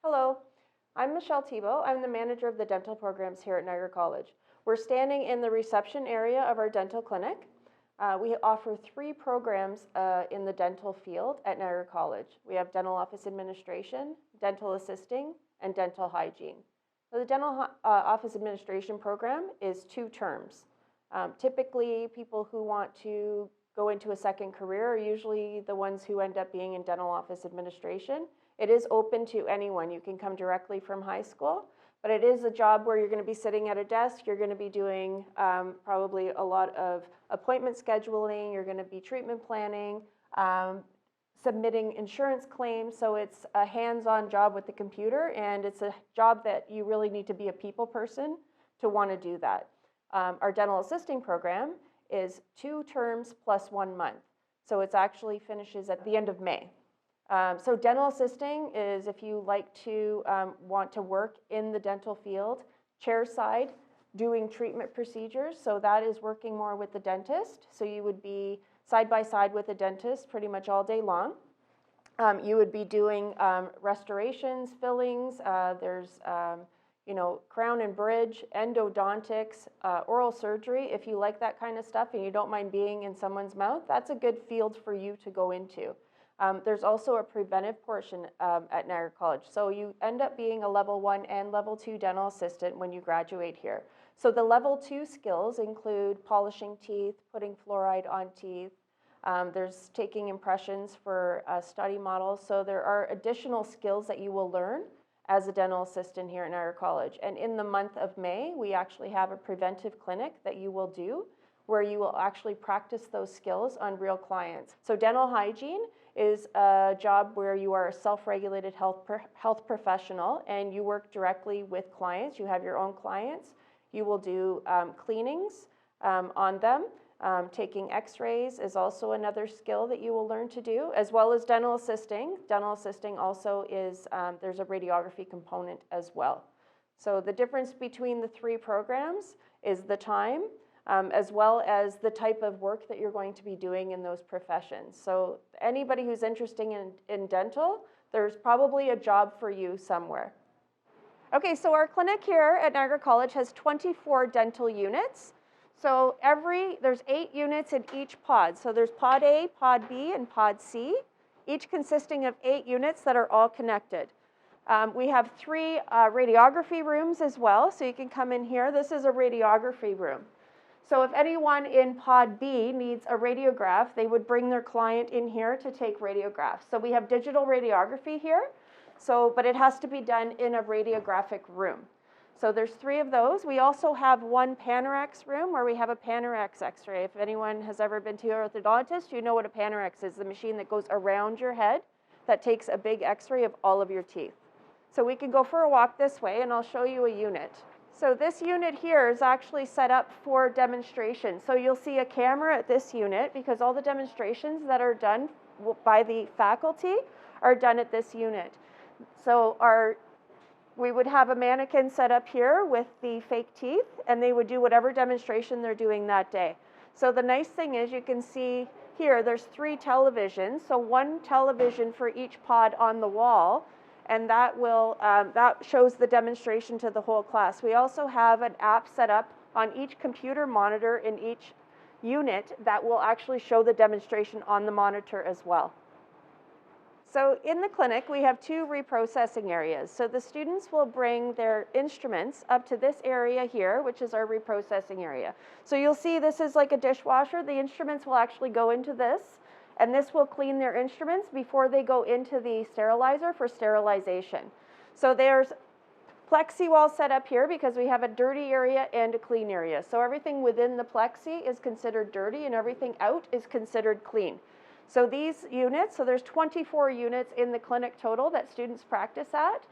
Hello, I'm Michelle Thibault. I'm the manager of the dental programs here at Niagara College. We're standing in the reception area of our dental clinic. We offer 3 programs in the dental field at Niagara College. We have dental office administration, dental assisting, and dental hygiene. So the dental office administration program is 2 terms. Typically, people who want to go into a second career are usually the ones who end up being in dental office administration. It is open to anyone. You can come directly from high school, but it is a job where you're going to be sitting at a desk. You're going to be doing probably a lot of appointment scheduling. You're going to be treatment planning, submitting insurance claims. So it's a hands-on job with the computer, and it's a job that you really need to be a people person to want to do that. Our dental assisting program is 2 terms plus 1 month. So it actually finishes at the end of May. So dental assisting is if you like to want to work in the dental field, chair side, doing treatment procedures. So that is working more with the dentist. So you would be side by side with a dentist pretty much all day long. You would be doing restorations, fillings. There's crown and bridge, endodontics, oral surgery. If you like that kind of stuff and you don't mind being in someone's mouth, that's a good field for you to go into. There's also a preventive portion at Niagara College. So you end up being a level 1 and level 2 dental assistant when you graduate here. So the level 2 skills include polishing teeth, putting fluoride on teeth. There's taking impressions for study models. So there are additional skills that you will learn as a dental assistant here at Niagara College. And in the month of May, we actually have a preventive clinic that you will do where you will actually practice those skills on real clients. So dental hygiene is a job where you are a self-regulated health professional and you work directly with clients. You have your own clients. You will do cleanings on them. Taking x-rays is also another skill that you will learn to do, as well as dental assisting. Dental assisting also is, there's a radiography component as well. So the difference between the 3 programs is the time, as well as the type of work that you're going to be doing in those professions. So anybody who's interested in dental, there's probably a job for you somewhere. Okay, so our clinic here at Niagara College has 24 dental units. So there's 8 units in each pod. So there's pod A, pod B, and pod C, each consisting of 8 units that are all connected. We have 3 radiography rooms as well, so you can come in here. This is a radiography room. So if anyone in pod B needs a radiograph, they would bring their client in here to take radiographs. So we have digital radiography here, but it has to be done in a radiographic room. So there's 3 of those. We also have 1 Panorex room where we have a Panorex x-ray. If anyone has ever been to an orthodontist, you know what a Panorex is, the machine that goes around your head that takes a big x-ray of all of your teeth. So we can go for a walk this way and I'll show you a unit. So this unit here is actually set up for demonstration. So you'll see a camera at this unit because all the demonstrations that are done by the faculty are done at this unit. So we would have a mannequin set up here with the fake teeth and they would do whatever demonstration they're doing that day. So the nice thing is you can see here there's 3 televisions, so 1 television for each pod on the wall, and that shows the demonstration to the whole class. We also have an app set up on each computer monitor in each unit that will actually show the demonstration on the monitor as well. So in the clinic, we have 2 reprocessing areas. So the students will bring their instruments up to this area here, which is our reprocessing area. So you'll see this is like a dishwasher. The instruments will actually go into this, and this will clean their instruments before they go into the sterilizer for sterilization. So there's plexi wall set up here because we have a dirty area and a clean area. So everything within the plexi is considered dirty and everything out is considered clean. So these units, so there's 24 units in the clinic total that students practice at.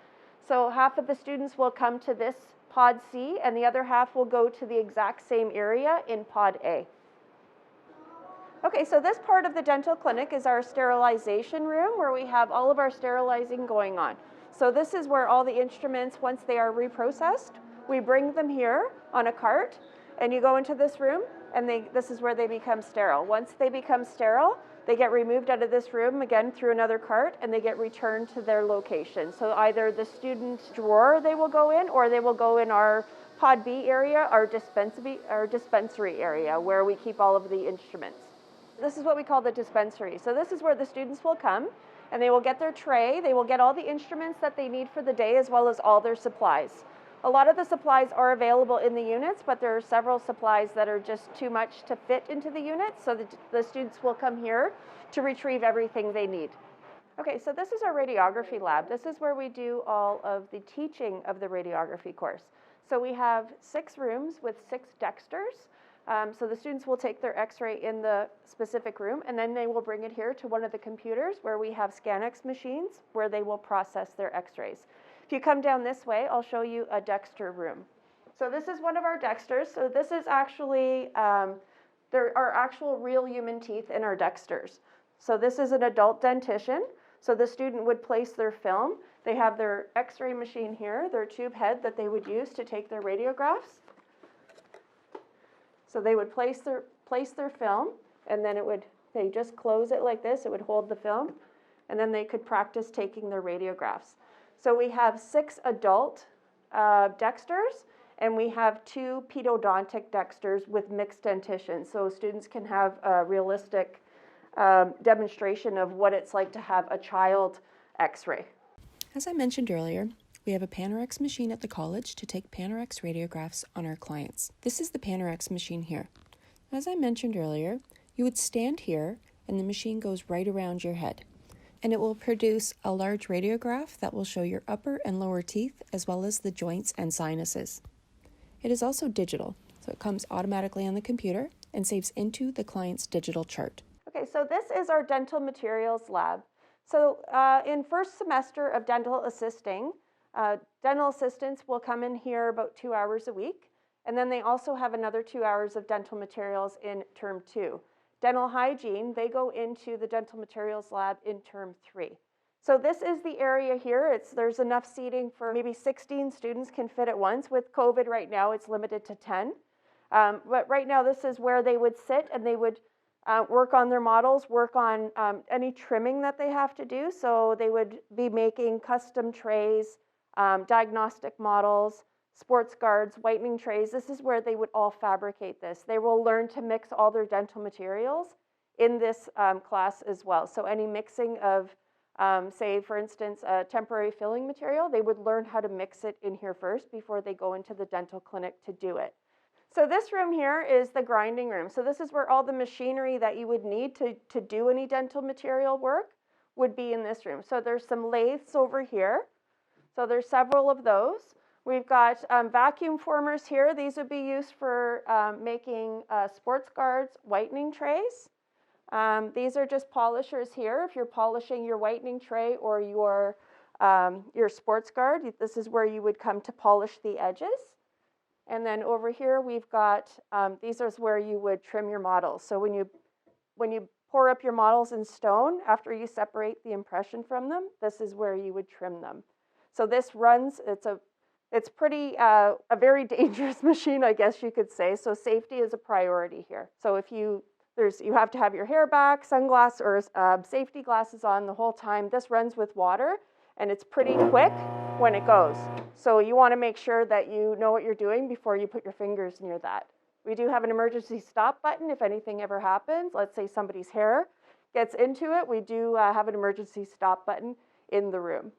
So half of the students will come to this pod C and the other half will go to the exact same area in pod A. Okay, so this part of the dental clinic is our sterilization room where we have all of our sterilizing going on. So this is where all the instruments, once they are reprocessed, we bring them here on a cart and you go into this room and this is where they become sterile. Once they become sterile, They get removed out of this room again through another cart, and they get returned to their location. So either the student's drawer they will go in, or they will go in our Pod B area, our dispensary area, where we keep all of the instruments. This is what we call the dispensary. So this is where the students will come, and they will get their tray. They will get all the instruments that they need for the day, as well as all their supplies. A lot of the supplies are available in the units, but there are several supplies that are just too much to fit into the units, so the students will come here to retrieve everything they need. Okay, so this is our radiography lab. This is where we do all of the teaching of the radiography course. So we have 6 rooms with 6 dexters. So the students will take their x-ray in the specific room, and then they will bring it here to one of the computers where we have ScanX machines where they will process their x-rays. If you come down this way, I'll show you a dexter room. So this is one of our dexters. So this is actually, there are actual real human teeth in our dexters. So this is an adult dentition. So the student would place their film. They have their x-ray machine here, their tube head that they would use to take their radiographs. So they would place their film, and then they just close it like this. It would hold the film, and then they could practice taking their radiographs. So we have 6 adult dexters, and we have 2 pedodontic dexters with mixed dentition. So students can have a realistic demonstration of what it's like to have a child x-ray. As I mentioned earlier, we have a Panorex machine at the college to take Panorex radiographs on our clients. This is the Panorex machine here. As I mentioned earlier, you would stand here and the machine goes right around your head. And it will produce a large radiograph that will show your upper and lower teeth as well as the joints and sinuses. It is also digital, so it comes automatically on the computer and saves into the client's digital chart. Okay, so this is our dental materials lab. So in first semester of dental assisting, dental assistants will come in here about 2 hours a week, and then they also have another 2 hours of dental materials in term 2. Dental hygiene, they go into the dental materials lab in term 3. So this is the area here. There's enough seating for maybe 16 students can fit at once. With COVID right now, it's limited to 10. But right now, this is where they would sit and they would work on their models, work on any trimming that they have to do. So they would be making custom trays, diagnostic models, sports guards, whitening trays. This is where they would all fabricate this. They will learn to mix all their dental materials in this class as well. So any mixing of, say, for instance, a temporary filling material, they would learn how to mix it in here first before they go into the dental clinic to do it. So this room here is the grinding room. So this is where all the machinery that you would need to do any dental material work would be in this room. So there's some lathes over here. So there's several of those. We've got vacuum formers here. These would be used for making sports guards, whitening trays. These are just polishers here. If you're polishing your whitening tray or your sports guard, this is where you would come to polish the edges. And then over here we've got, these are where you would trim your models. So when you pour up your models in stone, after you separate the impression from them, this is where you would trim them. So this runs, it's pretty, a very dangerous machine, I guess you could say. So safety is a priority here. So if you have to have your hair back, sunglasses, or safety glasses on the whole time. This runs with water, and it's pretty quick when it goes. So you want to make sure that you know what you're doing before you put your fingers near that. We do have an emergency stop button if anything ever happens. Let's say somebody's hair gets into it, we do have an emergency stop button in the room.